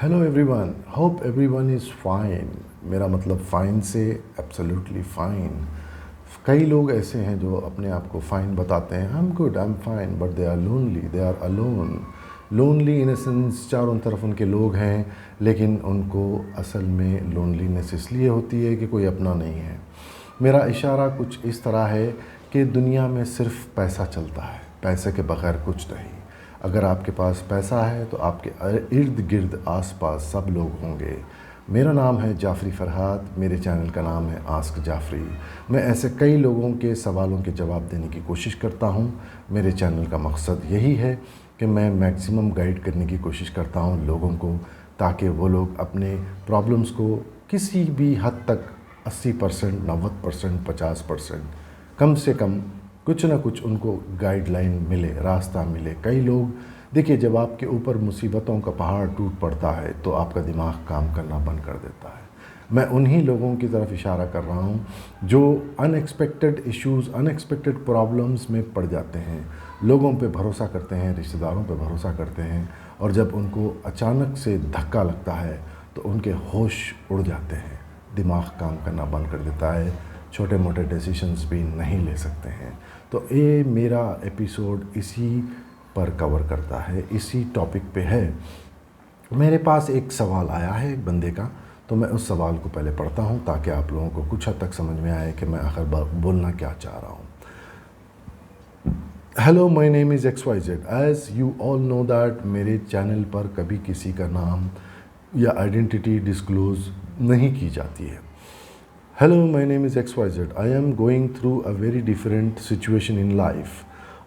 Hello everyone, hope everyone is fine. मेरा मतलब fine से एब्सोल्युटली फ़ाइन। कई लोग ऐसे हैं जो अपने आप को फ़ाइन बताते हैं, I am good, I am fine, but they are lonely, they are alone. Lonely in a sense चारों तरफ उनके लोग हैं, लेकिन उनको असल में लोनलीनेस इसलिए होती है कि कोई अपना नहीं है। मेरा इशारा कुछ इस तरह है कि दुनिया में सिर्फ पैसा चलता है, पैसे के बगैर कुछ नहीं। अगर आपके पास पैसा है तो आपके इर्द गिर्द आसपास सब लोग होंगे। मेरा नाम है जाफ़री फ़रहाद, मेरे चैनल का नाम है आस्क जाफ़री। मैं ऐसे कई लोगों के सवालों के जवाब देने की कोशिश करता हूँ। मेरे चैनल का मकसद यही है कि मैं मैक्सिमम गाइड करने की कोशिश करता हूँ लोगों को, ताकि वो लोग अपने प्रॉब्लम्स को किसी भी हद तक 80%, 90%, 50% कम से कम कुछ ना कुछ उनको गाइडलाइन मिले, रास्ता मिले। कई लोग, देखिए, जब आपके ऊपर मुसीबतों का पहाड़ टूट पड़ता है तो आपका दिमाग काम करना बंद कर देता है। मैं उन्हीं लोगों की तरफ इशारा कर रहा हूँ जो अनएक्सपेक्टेड इश्यूज़, अनएक्सपेक्टेड प्रॉब्लम्स में पड़ जाते हैं, लोगों पे भरोसा करते हैं, रिश्तेदारों पे भरोसा करते हैं, और जब उनको अचानक से धक्का लगता है तो उनके होश उड़ जाते हैं, दिमाग काम करना बंद कर देता है, छोटे मोटे डिसीशंस भी नहीं ले सकते हैं। तो ये मेरा एपिसोड इसी पर कवर करता है, इसी टॉपिक पे है। मेरे पास एक सवाल आया है एक बंदे का, तो मैं उस सवाल को पहले पढ़ता हूँ ताकि आप लोगों को कुछ हद तक समझ में आए कि मैं आखिर बोलना क्या चाह रहा हूँ। Hello, my name is XYZ। As you all know that मेरे चैनल पर कभी किसी का नाम या आइडेंटिटी डिस्क्लोज़ नहीं की जाती है। Hello, my name is XYZ. I am going through a very different situation in life.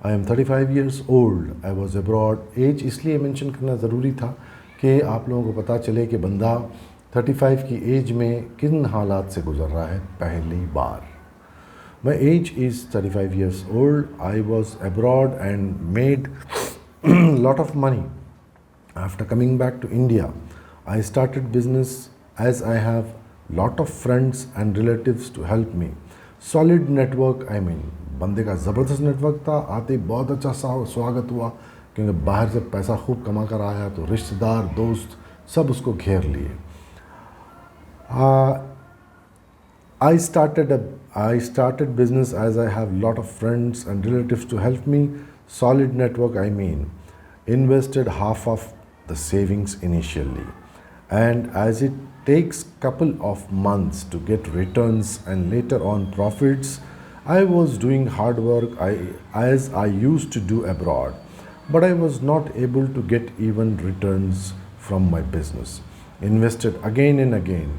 I am 35 years old. I was abroad. As इसलिए मेंशन करना ज़रूरी था कि आप लोगों को पता चले कि बंदा 35 की एज में किन हालात से गुज़र रहा है पहली बार। My age is 35 years old. I was abroad and made lot of money. After coming back to India, I started business as I have lot of friends and relatives to help me. Solid network, I mean, बंदे का ज़बरदस्त network था। आते ही बहुत अच्छा स्वागत हुआ, क्योंकि बाहर से पैसा खूब कमा कर आया तो रिश्तेदार, दोस्त सब उसको घेर लिए। I started business as I have lot of friends and relatives to help me. Solid network, I mean, invested half of the savings initially, and as it takes couple of months to get returns and later on profits, I was doing hard work as I used to do abroad, but I was not able to get even returns from my business. Invested again and again.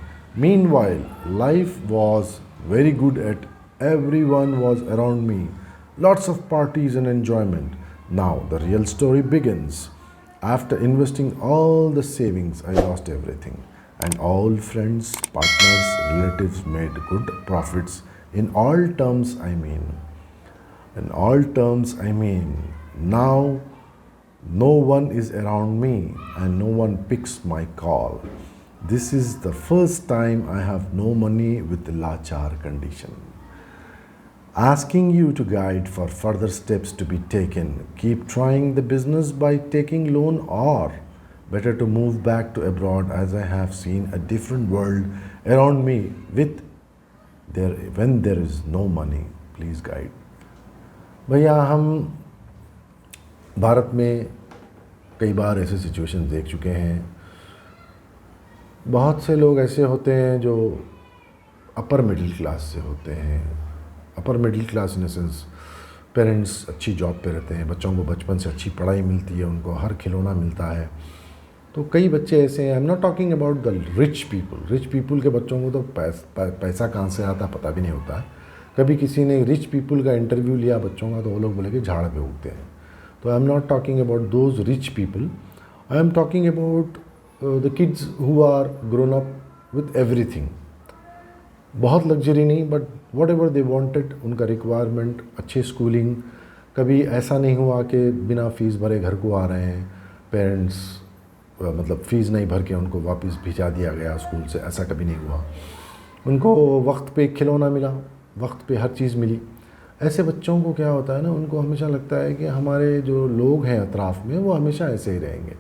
Meanwhile, life was very good at everyone was around me. Lots of parties and enjoyment. Now the real story begins. After investing all the savings, I lost everything. And all friends, partners, relatives made good profits. In all terms, I mean. In all terms, I mean. Now, no one is around me and no one picks my call. This is the first time I have no money with the Lachar condition. Asking you to guide for further steps to be taken. Keep trying the business by taking loan, or better to move back to abroad as I have seen a different world around me with there when there is no money. Please guide. भैया, हम भारत में कई बार ऐसे situation देख चुके हैं। बहुत से लोग ऐसे होते हैं जो अपर मिडिल क्लास से होते हैं। Upper middle class in sense parents अच्छी जॉब पे रहते हैं, बच्चों को बचपन से अच्छी पढ़ाई मिलती है, उनको हर खिलौना मिलता है। तो कई बच्चे ऐसे हैं, I am not talking about the rich people. Rich people के बच्चों को तो पैसा कहाँ से आता पता भी नहीं होता है। कभी किसी ने रिच पीपल का इंटरव्यू लिया बच्चों का तो वो लोग बोले कि झाड़ पे उगते हैं। तो I am not talking about those rich people, I am talking about the kids who are grown up with everything. बहुत लग्जरी नहीं, but whatever they wanted, उनका रिक्वायरमेंट अच्छी स्कूलिंग। कभी ऐसा नहीं हुआ कि बिना फ़ीस भरे घर को आ रहे हैं पेरेंट्स, मतलब फ़ीस नहीं भर के उनको वापस भिजा दिया गया स्कूल से, ऐसा कभी नहीं हुआ। उनको वक्त पे खिलौना मिला, वक्त पे हर चीज़ मिली। ऐसे बच्चों को क्या होता है ना, उनको हमेशा लगता है कि हमारे जो लोग हैं अतराफ़ में वो हमेशा ऐसे ही रहेंगे।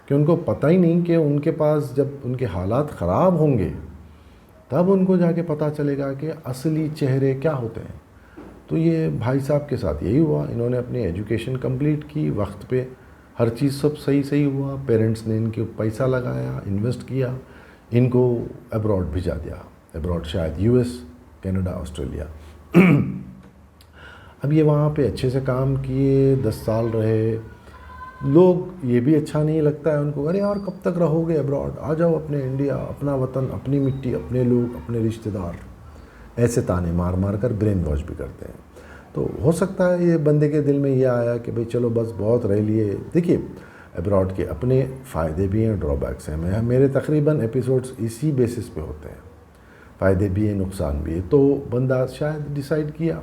कि उनको पता ही नहीं कि उनके पास जब उनके हालात ख़राब होंगे तब उनको जाके पता चलेगा कि असली चेहरे क्या होते हैं। तो ये भाई साहब के साथ यही हुआ, इन्होंने अपनी एजुकेशन कंप्लीट की वक्त पे, हर चीज़ सब सही सही हुआ, पेरेंट्स ने इनके पैसा लगाया, इन्वेस्ट किया, इनको अब्रॉड भिजा दिया, अब्रॉड शायद यूएस, कनाडा, ऑस्ट्रेलिया। अब ये वहाँ पे अच्छे से काम किए, 10 साल रहे। लोग ये भी अच्छा नहीं लगता है उनको, अरे यार कब तक रहोगे अब्रॉड, आ जाओ अपने इंडिया, अपना वतन, अपनी मिट्टी, अपने लोग, अपने रिश्तेदार। ऐसे ताने मार मार कर ब्रेन वॉश भी करते हैं। तो हो सकता है ये बंदे के दिल में ये आया कि भाई चलो बस बहुत रह लिए। देखिए अब्रॉड के अपने फ़ायदे भी हैं, ड्रॉबैक्स हैं। मेरे तकरीबन एपिसोड्स इसी बेसिस पे होते हैं, फ़ायदे भी हैं, नुकसान भी है। तो बंदा शायद डिसाइड किया,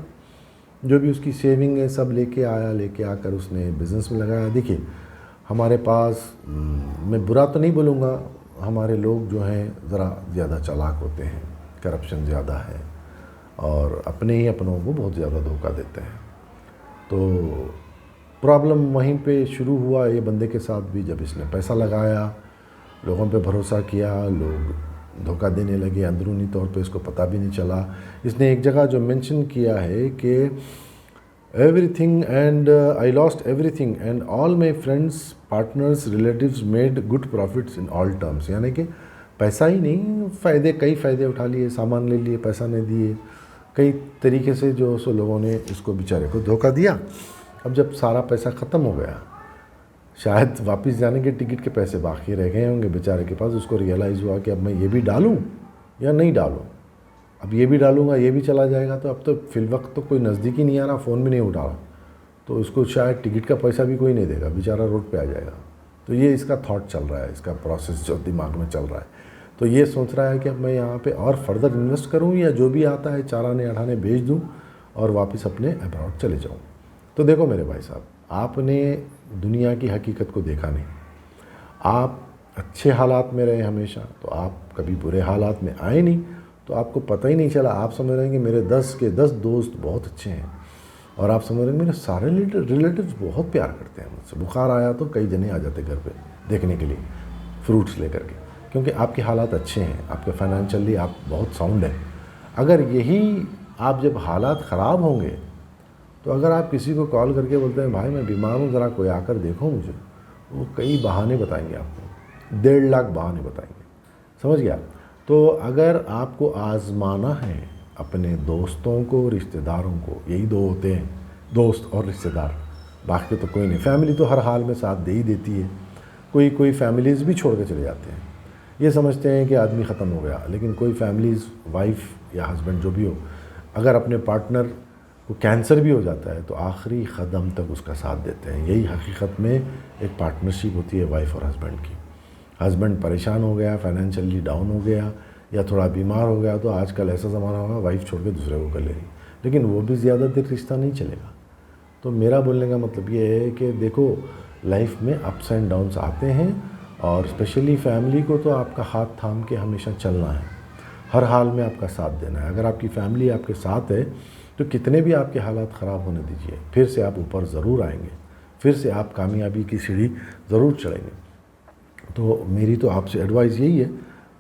जो भी उसकी सेविंग है सब लेके आया, लेके आकर उसने बिज़नेस में लगाया। देखिए हमारे पास मैं बुरा तो नहीं बोलूँगा, हमारे लोग जो हैं ज़रा ज़्यादा चालाक होते हैं, करप्शन ज़्यादा है और अपने ही अपनों को बहुत ज़्यादा धोखा देते हैं। तो प्रॉब्लम वहीं पे शुरू हुआ ये बंदे के साथ भी, जब इसने पैसा लगाया, लोगों पे भरोसा किया, लोग धोखा देने लगे, अंदरूनी तौर पे इसको पता भी नहीं चला। इसने एक जगह जो मेंशन किया है कि everything and I lost everything and all my friends, partners, relatives made good profits in all terms. यानी कि पैसा ही नहीं, फ़ायदे, कई फ़ायदे उठा लिए, सामान ले लिए, पैसा नहीं दिए, कई तरीके से जो सो लोगों ने इसको बेचारे को धोखा दिया। अब जब सारा पैसा ख़त्म हो गया, शायद वापस जाने के टिकट के पैसे बाकी रह गए होंगे बेचारे के पास, उसको रियलाइज़ हुआ कि अब मैं ये भी डालूं या नहीं डालूं। अब ये भी डालूंगा, ये भी चला जाएगा, तो अब तो फिलवक्त तो कोई नज़दीक ही नहीं आ रहा, फ़ोन भी नहीं उठा रहा, तो उसको शायद टिकट का पैसा भी कोई नहीं देगा, बेचारा रोड पे आ जाएगा। तो ये इसका थॉट चल रहा है, इसका प्रोसेस जो दिमाग में चल रहा है। तो ये सोच रहा है कि अब मैं यहाँ पे और फर्दर इन्वेस्ट करूँ या जो भी आता है चाराने अठाने बेच दूँ और वापस अपने अब्रॉड चले जाऊँ। तो देखो मेरे भाई साहब, आपने दुनिया की हकीकत को देखा नहीं, आप अच्छे हालात में रहे हमेशा, तो आप कभी बुरे हालात में आए नहीं, तो आपको पता ही नहीं चला। आप समझ रहे हैं कि मेरे 10 के 10 दोस्त बहुत अच्छे हैं और आप समझ रहे हैं मेरे सारे रिलेटिव्स बहुत प्यार करते हैं मुझसे। बुखार आया तो कई जने आ जाते घर पे देखने के लिए फ्रूट्स लेकर के, क्योंकि आपके हालात अच्छे हैं, आपके फाइनेंशियली आप बहुत साउंड है। अगर यही आप जब हालात ख़राब होंगे, तो अगर आप किसी को कॉल करके बोलते हैं भाई मैं बीमार हूँ, ज़रा कोई आकर देखो मुझे, वो कई बहाने बताएंगे आपको, 1.5 लाख बहाने बताएंगे, समझ गया। तो अगर आपको आज़माना है अपने दोस्तों को, रिश्तेदारों को, यही दो होते हैं, दोस्त और रिश्तेदार, बाकी तो कोई नहीं। फैमिली तो हर हाल में साथ दे ही देती है, कोई फैमिलीज़ भी छोड़ के चले जाते हैं, ये समझते हैं कि आदमी ख़त्म हो गया। लेकिन कोई फैमिलीज़, वाइफ या हस्बैंड जो भी हो, अगर अपने पार्टनर को कैंसर भी हो जाता है तो आखिरी कदम तक उसका साथ देते हैं। यही हकीकत में एक पार्टनरशिप होती है वाइफ और हस्बैंड की। हस्बैंड परेशान हो गया, फाइनेंशियली डाउन हो गया या थोड़ा बीमार हो गया, तो आजकल ऐसा ज़माना होगा वाइफ छोड़ के दूसरे को कर ले रही, लेकिन वो भी ज़्यादा देर रिश्ता नहीं चलेगा। तो मेरा बोलने का मतलब ये है कि देखो, लाइफ में अप्स एंड डाउन्स आते हैं और स्पेशली फैमिली को तो आपका हाथ थाम के हमेशा चलना है, हर हाल में आपका साथ देना है। अगर आपकी फैमिली आपके साथ है तो कितने भी आपके हालात ख़राब होने दीजिए, फिर से आप ऊपर ज़रूर आएंगे, फिर से आप कामयाबी की सीढ़ी ज़रूर चढ़ेंगे। तो मेरी तो आपसे एडवाइस यही है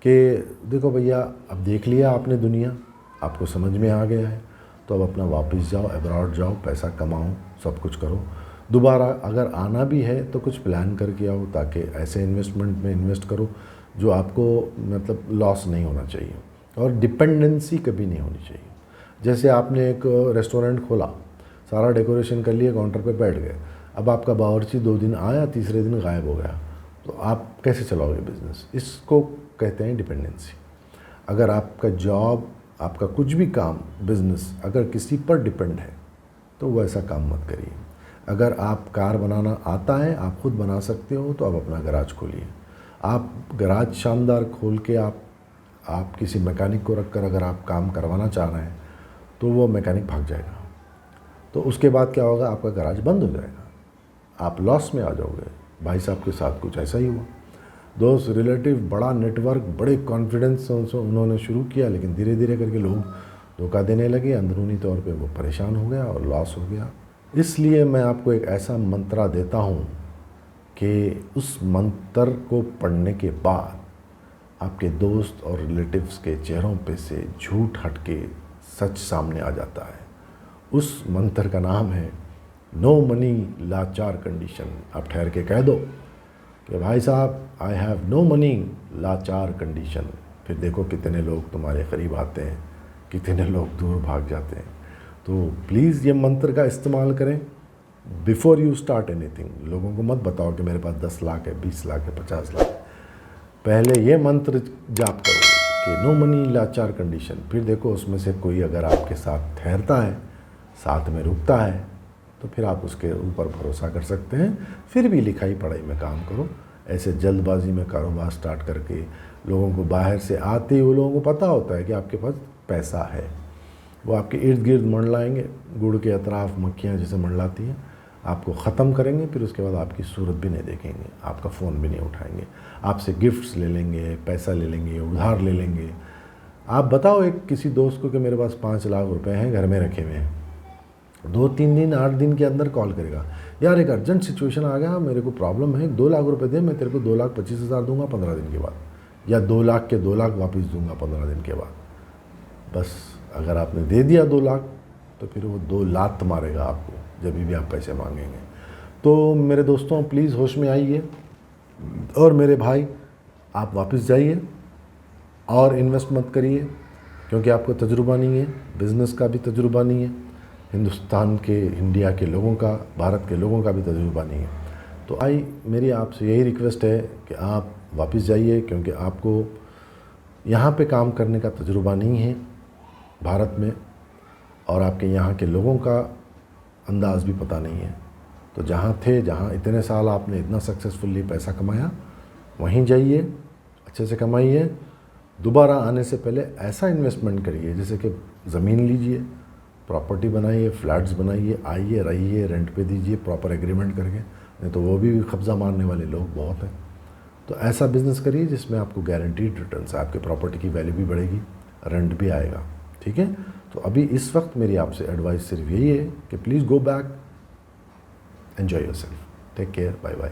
कि देखो भैया, अब देख लिया आपने दुनिया, आपको समझ में आ गया है, तो अब अपना वापस जाओ, अब्रॉड जाओ, पैसा कमाओ, सब कुछ करो। दोबारा अगर आना भी है तो कुछ प्लान करके आओ, ताकि ऐसे इन्वेस्टमेंट में इन्वेस्ट करो जो आपको मतलब लॉस नहीं होना चाहिए और डिपेंडेंसी कभी नहीं होनी चाहिए। जैसे आपने एक रेस्टोरेंट खोला, सारा डेकोरेशन कर लिया, काउंटर पे बैठ गए, अब आपका बावर्ची 2 दिन आया, तीसरे दिन गायब हो गया, तो आप कैसे चलाओगे बिज़नेस? इसको कहते हैं डिपेंडेंसी। अगर आपका जॉब, आपका कुछ भी काम, बिज़नेस अगर किसी पर डिपेंड है तो वो ऐसा काम मत करिए। अगर आप कार बनाना आता है, आप खुद बना सकते हो, तो आप अपना गराज खोलिए। आप गराज शानदार खोल के आप किसी मैकेनिक को रखकर अगर आप काम करवाना चाह रहे हैं तो वो मैकेनिक भाग जाएगा, तो उसके बाद क्या होगा, आपका गराज बंद हो जाएगा, आप लॉस में आ जाओगे। भाई साहब के साथ कुछ ऐसा ही हुआ। दोस्त, रिलेटिव, बड़ा नेटवर्क, बड़े कॉन्फिडेंस से उन्होंने शुरू किया, लेकिन धीरे धीरे करके लोग धोखा देने लगे, अंदरूनी तौर पे वो परेशान हो गया और लॉस हो गया। इसलिए मैं आपको एक ऐसा मंत्रा देता हूँ कि उस मंत्र को पढ़ने के बाद आपके दोस्त और रिलेटिव्स के चेहरों पे से झूठ हट के सच सामने आ जाता है। उस मंत्र का नाम है नो मनी लाचार कंडीशन। आप ठहर के कह दो कि भाई साहब आई हैव नो मनी लाचार कंडीशन। फिर देखो कितने लोग तुम्हारे करीब आते हैं, कितने लोग दूर भाग जाते हैं। तो प्लीज़ ये मंत्र का इस्तेमाल करें बिफ़ोर यू स्टार्ट एनीथिंग। लोगों को मत बताओ कि मेरे पास 10 लाख है, 20 लाख है, 50 लाख है। पहले ये मंत्र जाप करो कि नो मनी लाचार कंडीशन। फिर देखो उसमें से कोई अगर आपके साथ ठहरता है, साथ में रुकता है, तो फिर आप उसके ऊपर भरोसा कर सकते हैं। फिर भी लिखाई पढ़ाई में काम करो। ऐसे जल्दबाजी में कारोबार स्टार्ट करके लोगों को बाहर से आते ही वो लोगों को पता होता है कि आपके पास पैसा है, वो आपके इर्द गिर्द मंडलाएंगे, गुड़ के अतराफ मक्खियाँ जैसे मंडलाती हैं, आपको ख़त्म करेंगे। फिर उसके बाद आपकी सूरत भी नहीं देखेंगे, आपका फ़ोन भी नहीं उठाएंगे, आपसे गिफ्ट्स ले लेंगे, पैसा ले लेंगे, उधार ले लेंगे। आप बताओ एक किसी दोस्त को कि मेरे पास 5 लाख रुपए हैं घर में रखे हुए हैं, 2-3 दिन 8 दिन के अंदर कॉल करेगा, यार एक अर्जेंट सिचुएशन आ गया, मेरे को प्रॉब्लम है, 2 लाख रुपए दे, मैं तेरे को 2,25,000 दूंगा 15 दिन के बाद, या 2 लाख के 2 लाख वापस दूंगा 15 दिन के बाद। बस अगर आपने दे दिया 2 लाख तो फिर वो 2 लात मारेगा आपको जब भी आप पैसे मांगेंगे। तो मेरे दोस्तों प्लीज़ होश में आइए, और मेरे भाई आप वापस जाइए और इन्वेस्ट मत करिए, क्योंकि आपको तजुर्बा नहीं है, बिज़नेस का भी तजुर्बा नहीं है, हिंदुस्तान के, इंडिया के लोगों का, भारत के लोगों का भी तजुर्बा नहीं है। तो मेरी आपसे यही रिक्वेस्ट है कि आप वापस जाइए, क्योंकि आपको यहाँ पे काम करने का तजुर्बा नहीं है भारत में, और आपके यहाँ के लोगों का अंदाज़ भी पता नहीं है। तो जहाँ थे, जहाँ इतने साल आपने इतना सक्सेसफुली पैसा कमाया, वहीं जाइए, अच्छे से कमाइए। दोबारा आने से पहले ऐसा इन्वेस्टमेंट करिए जैसे कि ज़मीन लीजिए, प्रॉपर्टी बनाइए, फ्लैट्स बनाइए, आइए रहिए, रेंट पे दीजिए प्रॉपर एग्रीमेंट करके, नहीं तो वो भी कब्ज़ा मारने वाले लोग बहुत हैं। तो ऐसा बिज़नेस करिए जिसमें आपको गारंटीड रिटर्न है, आपके प्रॉपर्टी की वैल्यू भी बढ़ेगी, रेंट भी आएगा, ठीक है। तो अभी इस वक्त मेरी आपसे एडवाइस सिर्फ यही है कि please go back, enjoy yourself, take care, bye bye.